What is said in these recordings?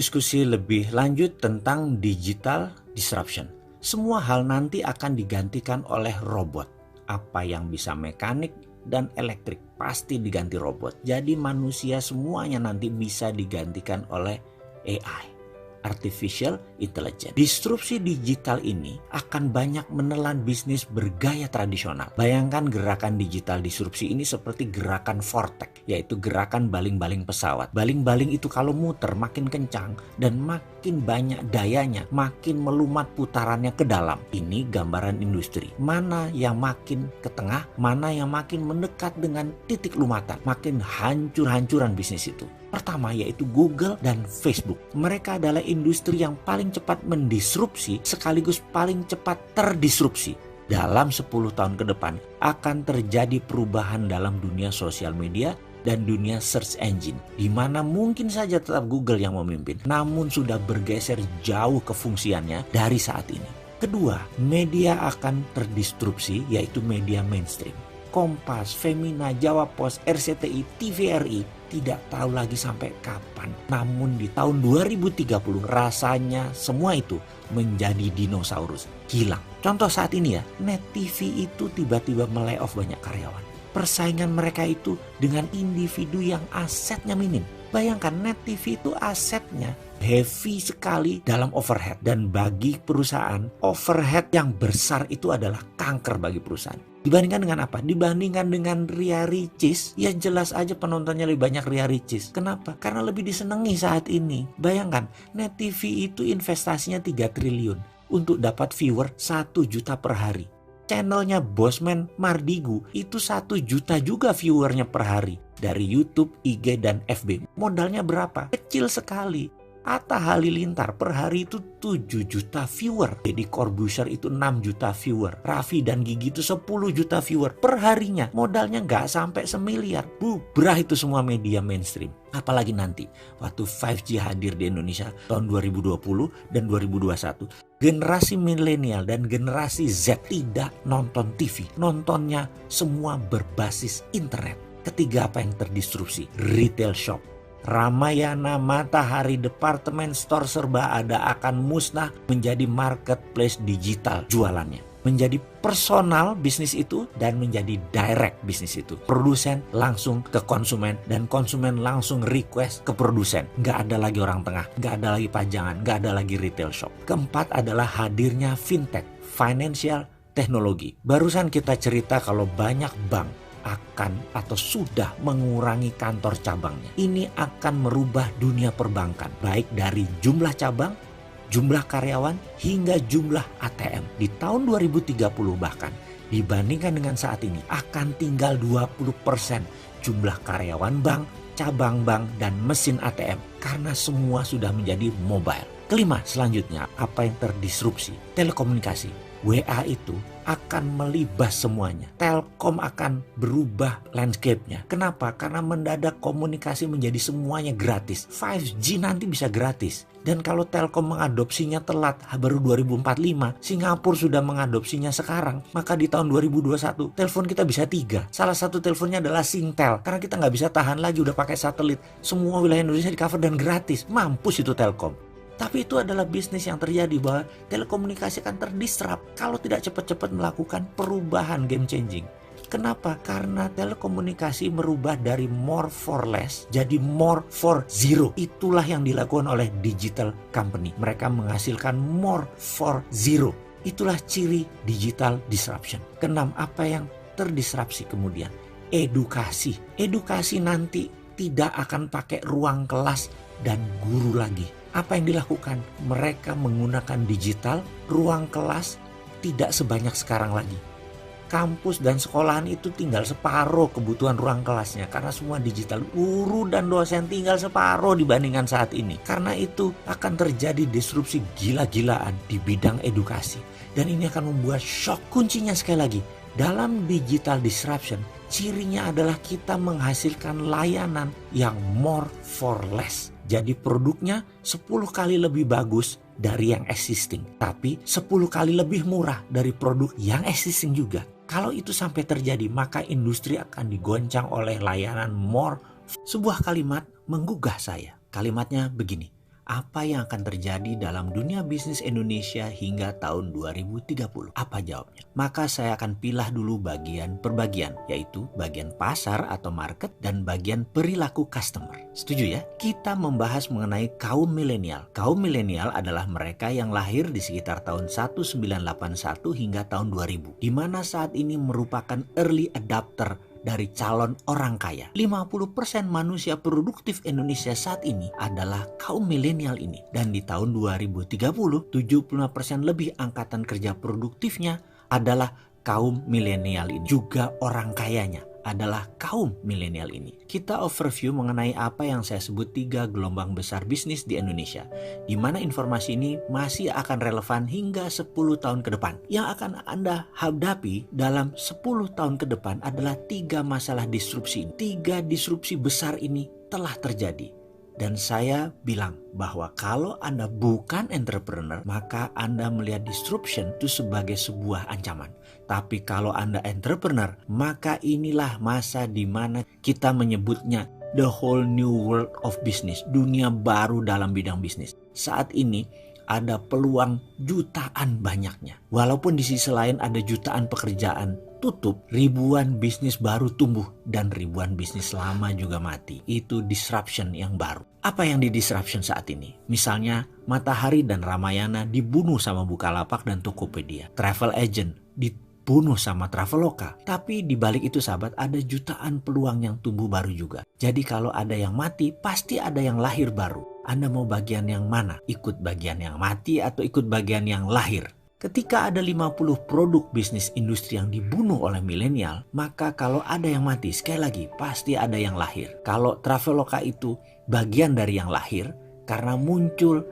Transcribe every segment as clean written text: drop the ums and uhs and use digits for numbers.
Diskusi lebih lanjut tentang digital disruption. Semua hal nanti akan digantikan oleh robot. Apa yang bisa mekanik dan elektrik pasti diganti robot. Jadi manusia semuanya nanti bisa digantikan oleh AI. Artificial Intelligence. Disrupsi digital ini akan banyak menelan bisnis bergaya tradisional. Bayangkan gerakan digital disrupsi ini seperti gerakan vortex, yaitu gerakan baling-baling pesawat. Baling-baling itu kalau muter makin kencang dan makin banyak dayanya, makin melumat putarannya ke dalam. Ini gambaran industri. Mana yang makin ke tengah, mana yang makin mendekat dengan titik lumatan, makin hancur-hancuran bisnis itu. Pertama yaitu Google dan Facebook. Mereka adalah industri yang paling cepat mendisrupsi sekaligus paling cepat terdisrupsi. Dalam 10 tahun ke depan akan terjadi perubahan dalam dunia sosial media dan dunia search engine, di mana mungkin saja tetap Google yang memimpin, namun sudah bergeser jauh kefungsiannya dari saat ini. Kedua, media akan terdisrupsi yaitu media mainstream. Kompas, Femina, Jawa Pos, RCTI, TVRI tidak tahu lagi sampai kapan. Namun di tahun 2030 rasanya semua itu menjadi dinosaurus, hilang. Contoh saat ini ya, Net TV itu tiba-tiba melay-off banyak karyawan. Persaingan mereka itu dengan individu yang asetnya minim. Bayangkan Net TV itu asetnya heavy sekali dalam overhead. Dan bagi perusahaan, overhead yang besar itu adalah kanker bagi perusahaan. Dibandingkan dengan apa? Dibandingkan dengan Ria Ricis, ya jelas aja penontonnya lebih banyak Ria Ricis. Kenapa? Karena lebih disenangi saat ini. Bayangkan, Net TV itu investasinya 3 triliun untuk dapat viewer 1 juta per hari. Channelnya Bosman Mardigu itu 1 juta juga viewernya per hari. Dari YouTube, IG, dan FB. Modalnya berapa? Kecil sekali. Atta Halilintar per hari itu 7 juta viewer. Deddy Corbuzier itu 6 juta viewer. Raffi dan Gigi itu 10 juta viewer per harinya. Modalnya nggak sampai semiliar. Bubrah itu semua media mainstream. Apalagi nanti waktu 5G hadir di Indonesia tahun 2020 dan 2021. Generasi milenial dan generasi Z tidak nonton TV. Nontonnya semua berbasis internet. Ketiga, apa yang terdisrupsi? Retail shop. Ramayana, Matahari, departemen store serba ada akan musnah menjadi marketplace digital jualannya. Menjadi personal bisnis itu dan menjadi direct bisnis itu. Produsen langsung ke konsumen dan konsumen langsung request ke produsen. Nggak ada lagi orang tengah, nggak ada lagi pajangan, nggak ada lagi retail shop. Keempat adalah hadirnya fintech, financial technology. Barusan kita cerita kalau banyak bank akan atau sudah mengurangi kantor cabangnya. Ini akan merubah dunia perbankan, baik dari jumlah cabang, jumlah karyawan, hingga jumlah ATM. Di tahun 2030 bahkan, dibandingkan dengan saat ini, akan tinggal 20% jumlah karyawan bank, cabang bank, dan mesin ATM. Karena semua sudah menjadi mobile. Kelima, selanjutnya, apa yang terdisrupsi? Telekomunikasi. WA itu akan melibas semuanya. Telkom akan berubah landscape-nya. Kenapa? Karena mendadak komunikasi menjadi semuanya gratis. 5G nanti bisa gratis. Dan kalau Telkom mengadopsinya telat, baru 2045, Singapura sudah mengadopsinya sekarang, maka di tahun 2021, telepon kita bisa 3. Salah satu teleponnya adalah Singtel. Karena kita nggak bisa tahan lagi, udah pakai satelit. Semua wilayah Indonesia di cover dan gratis. Mampus itu Telkom. Tapi itu adalah bisnis yang terjadi bahwa telekomunikasi akan terdisrupt kalau tidak cepat-cepat melakukan perubahan game changing. Kenapa? Karena telekomunikasi merubah dari more for less jadi more for zero. Itulah yang dilakukan oleh digital company. Mereka menghasilkan more for zero. Itulah ciri digital disruption. Keenam, apa yang terdisrupsi kemudian? Edukasi. Edukasi nanti tidak akan pakai ruang kelas dan guru lagi. Apa yang dilakukan? Mereka menggunakan digital, ruang kelas tidak sebanyak sekarang lagi. Kampus dan sekolahan itu tinggal separuh kebutuhan ruang kelasnya karena semua digital. Guru dan dosen tinggal separuh dibandingkan saat ini. Karena itu akan terjadi disrupsi gila-gilaan di bidang edukasi. Dan ini akan membuat shock. Kuncinya sekali lagi, dalam digital disruption, cirinya adalah kita menghasilkan layanan yang more for less. Jadi produknya 10 kali lebih bagus dari yang existing. Tapi 10 kali lebih murah dari produk yang existing juga. Kalau itu sampai terjadi, maka industri akan digoncang oleh layanan more. Sebuah kalimat menggugah saya. Kalimatnya begini. apa yang akan terjadi dalam dunia bisnis Indonesia hingga tahun 2030? Apa jawabnya? Maka saya akan pilah dulu bagian per bagian, yaitu bagian pasar atau market dan bagian perilaku customer. Setuju ya? Kita membahas mengenai kaum milenial. Kaum milenial adalah mereka yang lahir di sekitar tahun 1981 hingga tahun 2000, di mana saat ini merupakan early adopter dari calon orang kaya. 50% manusia produktif Indonesia saat ini adalah kaum milenial ini. Dan di tahun 2030, 75% lebih angkatan kerja produktifnya adalah kaum milenial ini. Juga orang kayanya adalah kaum milenial ini. Kita overview mengenai apa yang saya sebut 3 gelombang besar bisnis di Indonesia, di mana informasi ini masih akan relevan hingga 10 tahun ke depan. Yang akan Anda hadapi dalam 10 tahun ke depan adalah 3 masalah disrupsi. 3 disrupsi besar ini telah terjadi. Dan saya bilang bahwa kalau Anda bukan entrepreneur, maka Anda melihat disruption itu sebagai sebuah ancaman. Tapi kalau Anda entrepreneur, maka inilah masa di mana kita menyebutnya the whole new world of business. Dunia baru dalam bidang bisnis. Saat ini ada peluang jutaan banyaknya. Walaupun di sisi lain ada jutaan pekerjaan tutup, ribuan bisnis baru tumbuh dan ribuan bisnis lama juga mati. Itu disruption yang baru. Apa yang di disruption saat ini? Misalnya Matahari dan Ramayana dibunuh sama Bukalapak dan Tokopedia. Travel agent dibunuh sama Traveloka. Tapi di balik itu sahabat, ada jutaan peluang yang tumbuh baru juga. Jadi kalau ada yang mati, pasti ada yang lahir baru. Anda mau bagian yang mana? Ikut bagian yang mati atau ikut bagian yang lahir? Ketika ada 50 produk bisnis industri yang dibunuh oleh milenial, maka kalau ada yang mati, sekali lagi pasti ada yang lahir. Kalau Traveloka itu bagian dari yang lahir karena muncul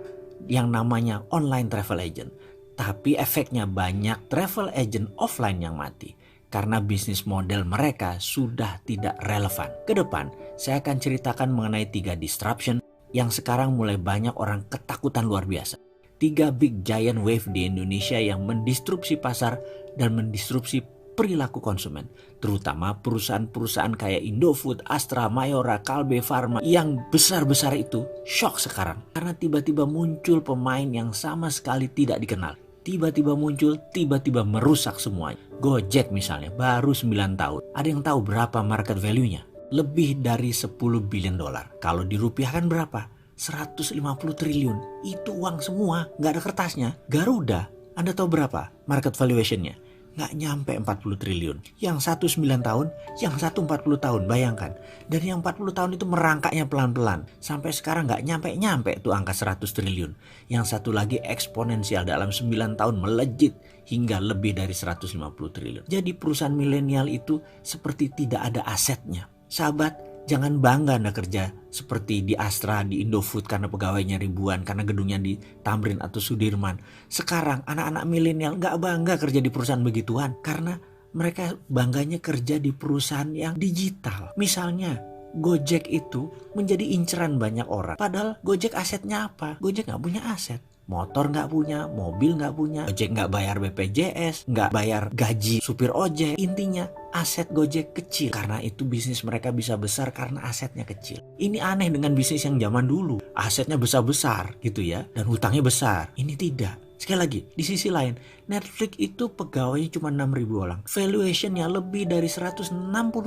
yang namanya online travel agent. Tapi efeknya banyak travel agent offline yang mati karena bisnis model mereka sudah tidak relevan. Ke depan, saya akan ceritakan mengenai 3 disruption yang sekarang mulai banyak orang ketakutan luar biasa. 3 big giant wave di Indonesia yang mendisrupsi pasar dan mendisrupsi perilaku konsumen. Terutama perusahaan-perusahaan kayak Indofood, Astra, Mayora, Kalbe Farma yang besar-besar itu shock sekarang. Karena tiba-tiba muncul pemain yang sama sekali tidak dikenal. Tiba-tiba muncul, tiba-tiba merusak semuanya. Gojek misalnya, baru 9 tahun. Ada yang tahu berapa market value-nya? Lebih dari 10 billion dolar. Kalau dirupiahkan berapa? 150 triliun. Itu uang semua, nggak ada kertasnya. Garuda, Anda tahu berapa market valuation-nya? Nggak nyampe 40 triliun. Yang satu 9 tahun, yang satu 40 tahun, bayangkan. Dan yang 40 tahun itu merangkaknya pelan-pelan. Sampai sekarang nggak nyampe-nyampe tuh angka 100 triliun. Yang satu lagi eksponensial dalam 9 tahun melejit hingga lebih dari 150 triliun. Jadi perusahaan milenial itu seperti tidak ada asetnya. Sahabat, jangan bangga Anda kerja seperti di Astra, di Indofood karena pegawainya ribuan, karena gedungnya di Tamrin atau Sudirman. Sekarang anak-anak milenial gak bangga kerja di perusahaan begituan karena mereka bangganya kerja di perusahaan yang digital. Misalnya Gojek itu menjadi inceran banyak orang. Padahal Gojek asetnya apa? Gojek gak punya aset. Motor nggak punya, mobil nggak punya, Gojek nggak bayar BPJS, nggak bayar gaji supir ojek. Intinya aset Gojek kecil. Karena itu bisnis mereka bisa besar karena asetnya kecil. Ini aneh dengan bisnis yang zaman dulu. Asetnya besar-besar gitu ya, dan hutangnya besar. Ini tidak. Sekali lagi, di sisi lain, Netflix itu pegawainya cuma 6.000 orang. Valuationnya lebih dari 160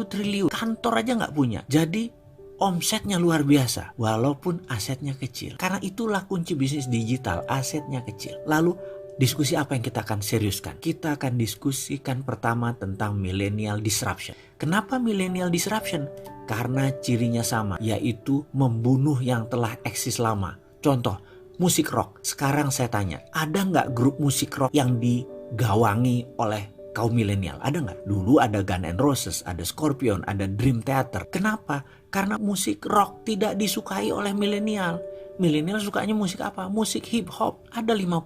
triliun. Kantor aja nggak punya. Jadi omsetnya luar biasa walaupun asetnya kecil. Karena itulah kunci bisnis digital, asetnya kecil. Lalu diskusi apa yang kita akan seriuskan? Kita akan diskusikan pertama tentang millennial disruption. Kenapa millennial disruption? Karena cirinya sama, yaitu membunuh yang telah eksis lama. Contoh, musik rock. Sekarang saya tanya, ada nggak grup musik rock yang digawangi oleh kaum milenial? Ada nggak? Dulu ada Guns N' Roses, ada Scorpion, ada Dream Theater. Kenapa? Karena musik rock tidak disukai oleh milenial. Milenial sukanya musik apa? Musik hip hop. Ada 50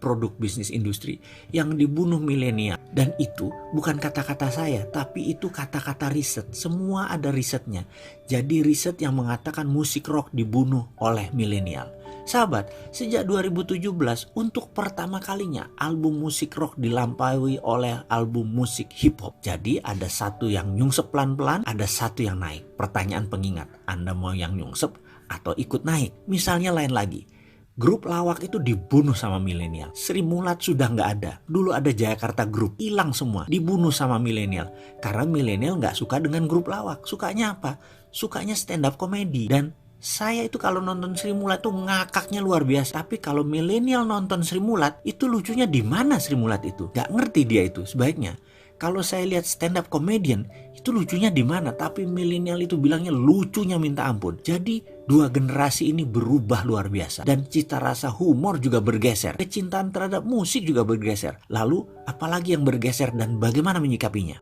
produk bisnis industri yang dibunuh milenial. Dan itu bukan kata-kata saya, tapi itu kata-kata riset. Semua ada risetnya. Jadi riset yang mengatakan musik rock dibunuh oleh milenial. Sahabat, sejak 2017 untuk pertama kalinya album musik rock dilampaui oleh album musik hip hop. Jadi ada satu yang nyungsep pelan-pelan, ada satu yang naik. Pertanyaan pengingat, Anda mau yang nyungsep atau ikut naik. Misalnya lain lagi, grup lawak itu dibunuh sama milenial. Sri Mulat sudah nggak ada. Dulu ada Jayakarta Group, hilang semua, dibunuh sama milenial. Karena milenial nggak suka dengan grup lawak. Sukanya apa? Sukanya stand up comedy. Dan saya itu kalau nonton Sri Mulat tuh ngakaknya luar biasa. Tapi kalau milenial nonton Sri Mulat, itu lucunya di mana Sri Mulat itu? Gak ngerti dia itu sebaiknya. Kalau saya lihat stand up comedian, itu lucunya di mana? Tapi milenial itu bilangnya lucunya minta ampun. Jadi dua generasi ini berubah luar biasa. Dan cita rasa humor juga bergeser. Kecintaan terhadap musik juga bergeser. Lalu apalagi yang bergeser dan bagaimana menyikapinya?